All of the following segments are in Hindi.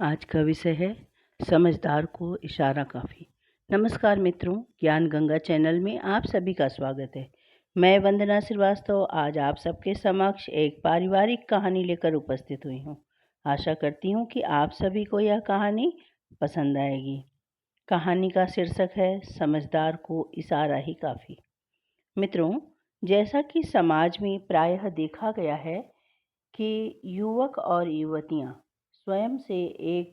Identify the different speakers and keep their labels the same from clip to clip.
Speaker 1: आज का विषय है समझदार को इशारा काफ़ी। नमस्कार मित्रों, ज्ञान गंगा चैनल में आप सभी का स्वागत है। मैं वंदना श्रीवास्तव आज आप सबके समक्ष एक पारिवारिक कहानी लेकर उपस्थित हुई हूँ। आशा करती हूँ कि आप सभी को यह कहानी पसंद आएगी। कहानी का शीर्षक है समझदार को इशारा ही काफ़ी। मित्रों, जैसा कि समाज में प्रायः देखा गया है कि युवक और युवतियां स्वयं से एक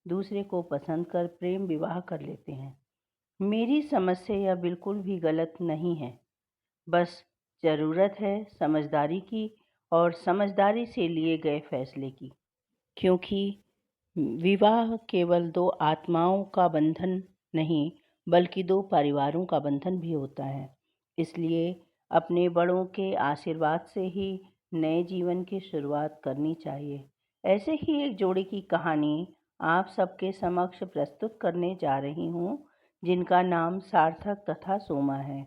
Speaker 1: दूसरे को पसंद कर प्रेम विवाह कर लेते हैं। मेरी समझ से यह बिल्कुल भी गलत नहीं है। बस ज़रूरत है समझदारी की और समझदारी से लिए गए फैसले की। क्योंकि विवाह केवल दो आत्माओं का बंधन नहीं, बल्कि दो परिवारों का बंधन भी होता है। इसलिए अपने बड़ों के आशीर्वाद से ही नए जीवन की शुरुआत करनी चाहिए। ऐसे ही एक जोड़ी की कहानी आप सबके समक्ष प्रस्तुत करने जा रही हूँ, जिनका नाम सार्थक तथा सोमा है।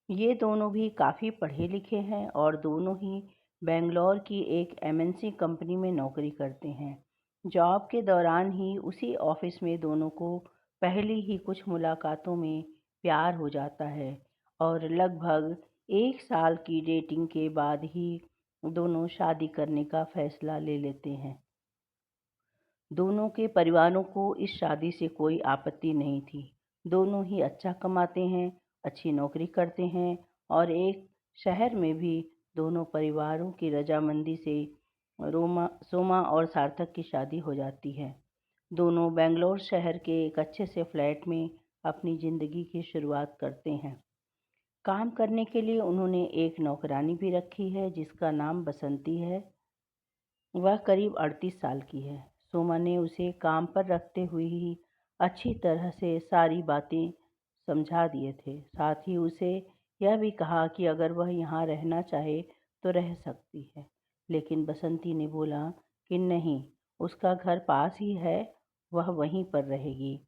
Speaker 1: ये दोनों भी काफ़ी पढ़े लिखे हैं और दोनों ही बेंगलोर की एक एमएनसी कंपनी में नौकरी करते हैं। जॉब के दौरान ही उसी ऑफिस में दोनों को पहली ही कुछ मुलाकातों में प्यार हो जाता है और लगभग 1 साल की डेटिंग के बाद ही दोनों शादी करने का फैसला ले लेते हैं। दोनों के परिवारों को इस शादी से कोई आपत्ति नहीं थी। दोनों ही अच्छा कमाते हैं, अच्छी नौकरी करते हैं और एक शहर में भी दोनों परिवारों की रजामंदी से सोमा और सार्थक की शादी हो जाती है। दोनों बेंगलोर शहर के एक अच्छे से फ्लैट में अपनी ज़िंदगी की शुरुआत करते हैं। काम करने के लिए उन्होंने एक नौकरानी भी रखी है जिसका नाम बसंती है। वह करीब 38 साल की है। सोमा ने उसे काम पर रखते हुए ही अच्छी तरह से सारी बातें समझा दिए थे। साथ ही उसे यह भी कहा कि अगर वह यहाँ रहना चाहे तो रह सकती है। लेकिन बसंती ने बोला कि नहीं, उसका घर पास ही है, वह वहीं पर रहेगी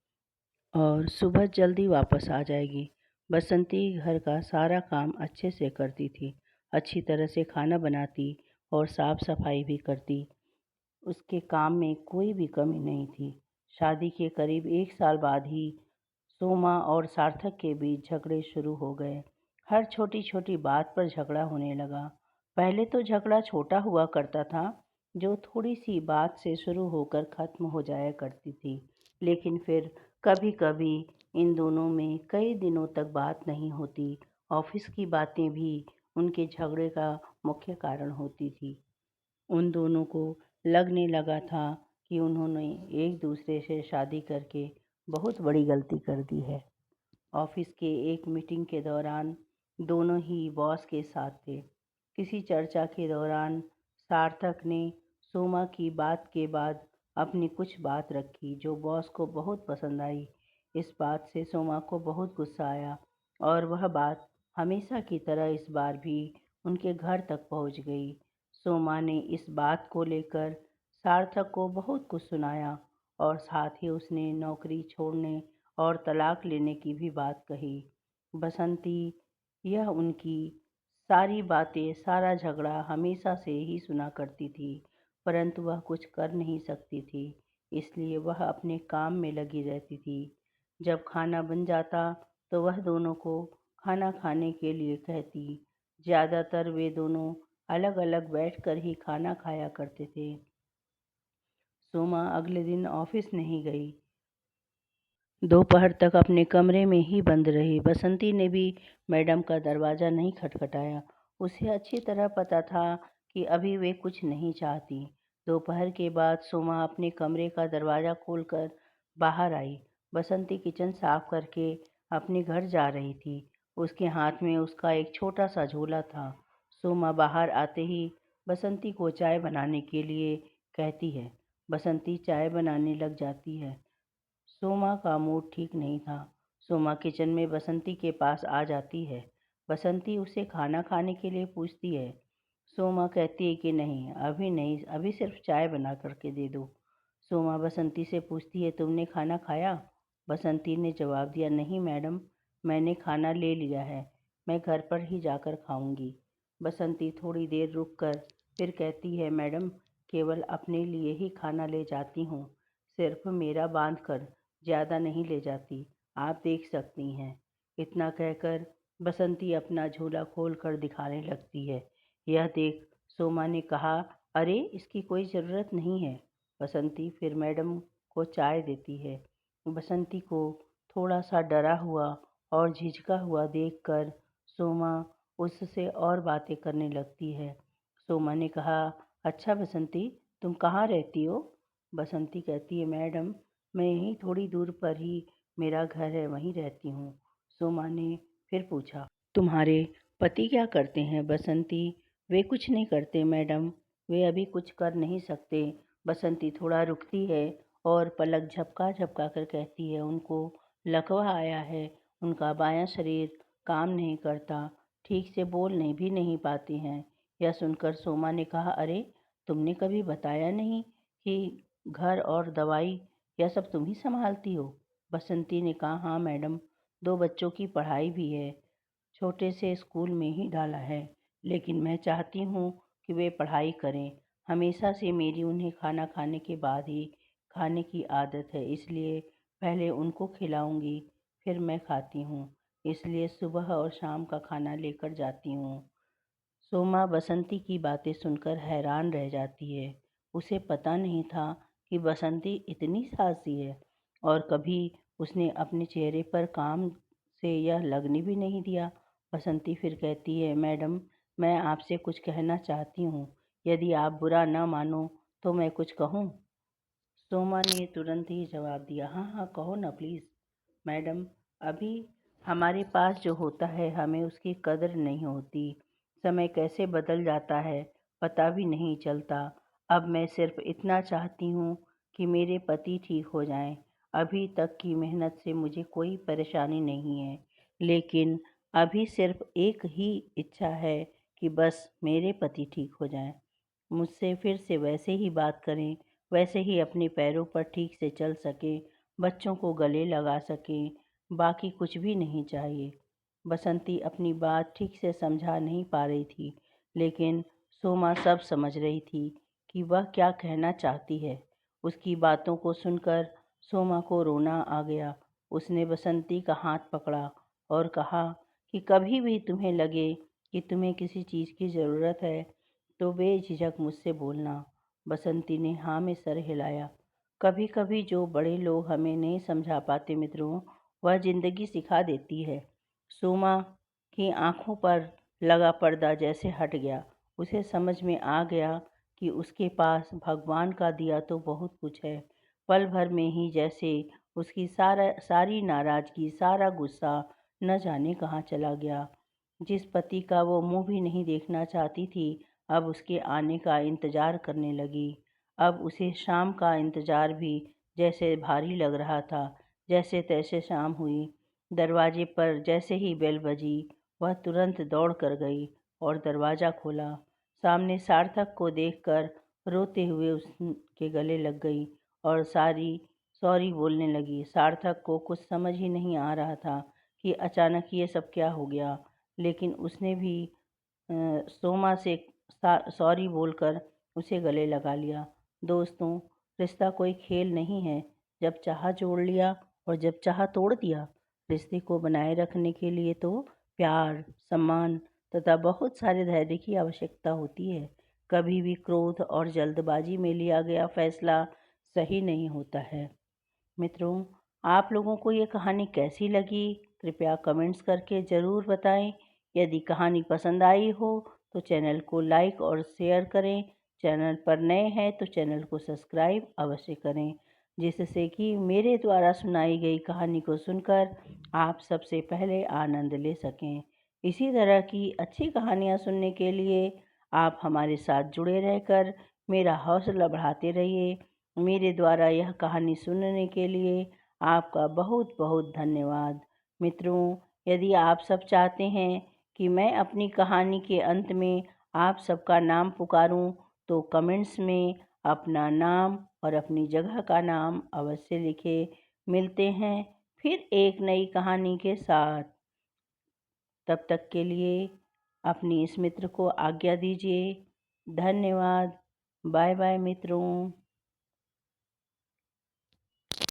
Speaker 1: और सुबह जल्दी वापस आ जाएगी। बसंती घर का सारा काम अच्छे से करती थी, अच्छी तरह से खाना बनाती और साफ सफाई भी करती। उसके काम में कोई भी कमी नहीं थी। शादी के करीब 1 साल बाद ही सोमा और सार्थक के बीच झगड़े शुरू हो गए। हर छोटी छोटी बात पर झगड़ा होने लगा। पहले तो झगड़ा छोटा हुआ करता था, जो थोड़ी सी बात से शुरू होकर खत्म हो जाया करती थी। लेकिन फिर कभी कभी इन दोनों में कई दिनों तक बात नहीं होती। ऑफिस की बातें भी उनके झगड़े का मुख्य कारण होती थी। उन दोनों को लगने लगा था कि उन्होंने एक दूसरे से शादी करके बहुत बड़ी गलती कर दी है। ऑफिस के एक मीटिंग के दौरान दोनों ही बॉस के साथ थे। किसी चर्चा के दौरान सार्थक ने सोमा की बात के बाद अपनी कुछ बात रखी जो बॉस को बहुत पसंद आई। इस बात से सोमा को बहुत गुस्सा आया और वह बात हमेशा की तरह इस बार भी उनके घर तक पहुंच गई। सोमा ने इस बात को लेकर सार्थक को बहुत कुछ सुनाया और साथ ही उसने नौकरी छोड़ने और तलाक लेने की भी बात कही। बसंती यह उनकी सारी बातें, सारा झगड़ा हमेशा से ही सुना करती थी, परंतु वह कुछ कर नहीं सकती थी, इसलिए वह अपने काम में लगी रहती थी। जब खाना बन जाता तो वह दोनों को खाना खाने के लिए कहती। ज़्यादातर वे दोनों अलग अलग बैठकर ही खाना खाया करते थे। सोमा अगले दिन ऑफिस नहीं गई। दोपहर तक अपने कमरे में ही बंद रही। बसंती ने भी मैडम का दरवाज़ा नहीं खटखटाया। उसे अच्छी तरह पता था कि अभी वे कुछ नहीं चाहती। दोपहर के बाद सोमा अपने कमरे का दरवाज़ा खोलकर बाहर आई। बसंती किचन साफ करके अपने घर जा रही थी। उसके हाथ में उसका एक छोटा सा झोला था। सोमा बाहर आते ही बसंती को चाय बनाने के लिए कहती है। बसंती चाय बनाने लग जाती है। सोमा का मूड ठीक नहीं था। सोमा किचन में बसंती के पास आ जाती है। बसंती उसे खाना खाने के लिए पूछती है। सोमा कहती है कि नहीं, अभी नहीं, अभी सिर्फ चाय बना करके दे दो। सोमा बसंती से पूछती है, तुमने खाना खाया? बसंती ने जवाब दिया, नहीं मैडम, मैंने खाना ले लिया है, मैं घर पर ही जाकर खाऊंगी। बसंती थोड़ी देर रुक कर फिर कहती है, मैडम, केवल अपने लिए ही खाना ले जाती हूँ, सिर्फ मेरा बांध कर ज़्यादा नहीं ले जाती, आप देख सकती हैं। इतना कहकर बसंती अपना झोला खोल कर दिखाने लगती है। यह देख सोमा ने कहा, अरे इसकी कोई ज़रूरत नहीं है। बसंती फिर मैडम को चाय देती है। बसंती को थोड़ा सा डरा हुआ और झिझका हुआ देखकर सोमा उससे और बातें करने लगती है। सोमा ने कहा, अच्छा बसंती, तुम कहाँ रहती हो? बसंती कहती है, मैडम मैं यहीं थोड़ी दूर पर ही मेरा घर है, वहीं रहती हूँ। सोमा ने फिर पूछा, तुम्हारे पति क्या करते हैं? बसंती, वे कुछ नहीं करते मैडम, वे अभी कुछ कर नहीं सकते। बसंती थोड़ा रुकती है और पलक झपका झपका कर कहती है, उनको लकवा आया है, उनका बायां शरीर काम नहीं करता, ठीक से बोल भी नहीं पाती हैं। यह सुनकर सोमा ने कहा, अरे तुमने कभी बताया नहीं कि घर और दवाई यह सब तुम ही संभालती हो? बसंती ने कहा, हाँ मैडम, 2 बच्चों की पढ़ाई भी है, छोटे से स्कूल में ही डाला है, लेकिन मैं चाहती हूँ कि वे पढ़ाई करें। हमेशा से मेरी उन्हें खाना खाने के बाद ही खाने की आदत है, इसलिए पहले उनको खिलाऊंगी, फिर मैं खाती हूँ। इसलिए सुबह और शाम का खाना लेकर जाती हूँ। सोमा बसंती की बातें सुनकर हैरान रह जाती है। उसे पता नहीं था कि बसंती इतनी साहसी है, और कभी उसने अपने चेहरे पर काम से यह लगने भी नहीं दिया। बसंती फिर कहती है, मैडम मैं आपसे कुछ कहना चाहती हूँ, यदि आप बुरा न मानो तो मैं कुछ कहूँ? सोमा ने तुरंत ही जवाब दिया, हाँ हाँ कहो ना प्लीज़। मैडम, अभी हमारे पास जो होता है हमें उसकी कदर नहीं होती। समय कैसे बदल जाता है पता भी नहीं चलता। अब मैं सिर्फ इतना चाहती हूँ कि मेरे पति ठीक हो जाएं। अभी तक की मेहनत से मुझे कोई परेशानी नहीं है, लेकिन अभी सिर्फ एक ही इच्छा है कि बस मेरे पति ठीक हो जाएं, मुझसे फिर से वैसे ही बात करें, वैसे ही अपने पैरों पर ठीक से चल सकें, बच्चों को गले लगा सकें, बाकी कुछ भी नहीं चाहिए। बसंती अपनी बात ठीक से समझा नहीं पा रही थी, लेकिन सोमा सब समझ रही थी कि वह क्या कहना चाहती है। उसकी बातों को सुनकर सोमा को रोना आ गया। उसने बसंती का हाथ पकड़ा और कहा कि कभी भी तुम्हें लगे कि तुम्हें किसी चीज़ की ज़रूरत है तो बेझिझक मुझसे बोलना। बसंती ने हाँ में सर हिलाया। कभी कभी जो बड़े लोग हमें नहीं समझा पाते मित्रों, वह जिंदगी सिखा देती है। सोमा की आंखों पर लगा पर्दा जैसे हट गया। उसे समझ में आ गया कि उसके पास भगवान का दिया तो बहुत कुछ है। पल भर में ही जैसे उसकी सारी नाराजगी, सारा गुस्सा न जाने कहाँ चला गया। जिस पति का वो मुंह भी नहीं देखना चाहती थी, अब उसके आने का इंतज़ार करने लगी। अब उसे शाम का इंतज़ार भी जैसे भारी लग रहा था। जैसे तैसे शाम हुई। दरवाजे पर जैसे ही बेल बजी, वह तुरंत दौड़ कर गई और दरवाज़ा खोला। सामने सार्थक को देखकर रोते हुए उसके गले लग गई और सॉरी बोलने लगी। सार्थक को कुछ समझ ही नहीं आ रहा था कि अचानक ये सब क्या हो गया, लेकिन उसने भी सोमा से सॉरी बोलकर उसे गले लगा लिया। दोस्तों, रिश्ता कोई खेल नहीं है। जब चाहा जोड़ लिया और जब चाहा तोड़ दिया। रिश्ते को बनाए रखने के लिए तो प्यार, सम्मान तथा बहुत सारे धैर्य की आवश्यकता होती है। कभी भी क्रोध और जल्दबाजी में लिया गया फैसला सही नहीं होता है। मित्रों, आप लोगों को ये कहानी कैसी लगी? कृपया कमेंट्स करके ज़रूर बताएं। यदि कहानी पसंद आई हो तो चैनल को लाइक और शेयर करें। चैनल पर नए हैं तो चैनल को सब्सक्राइब अवश्य करें, जिससे कि मेरे द्वारा सुनाई गई कहानी को सुनकर आप सबसे पहले आनंद ले सकें। इसी तरह की अच्छी कहानियाँ सुनने के लिए आप हमारे साथ जुड़े रहकर मेरा हौसला बढ़ाते रहिए। मेरे द्वारा यह कहानी सुनने के लिए आपका बहुत बहुत धन्यवाद। मित्रों, यदि आप सब चाहते हैं कि मैं अपनी कहानी के अंत में आप सबका नाम पुकारूं, तो कमेंट्स में अपना नाम और अपनी जगह का नाम अवश्य लिखें। मिलते हैं फिर एक नई कहानी के साथ। तब तक के लिए अपनी इस मित्र को आज्ञा दीजिए। धन्यवाद। बाय बाय मित्रों।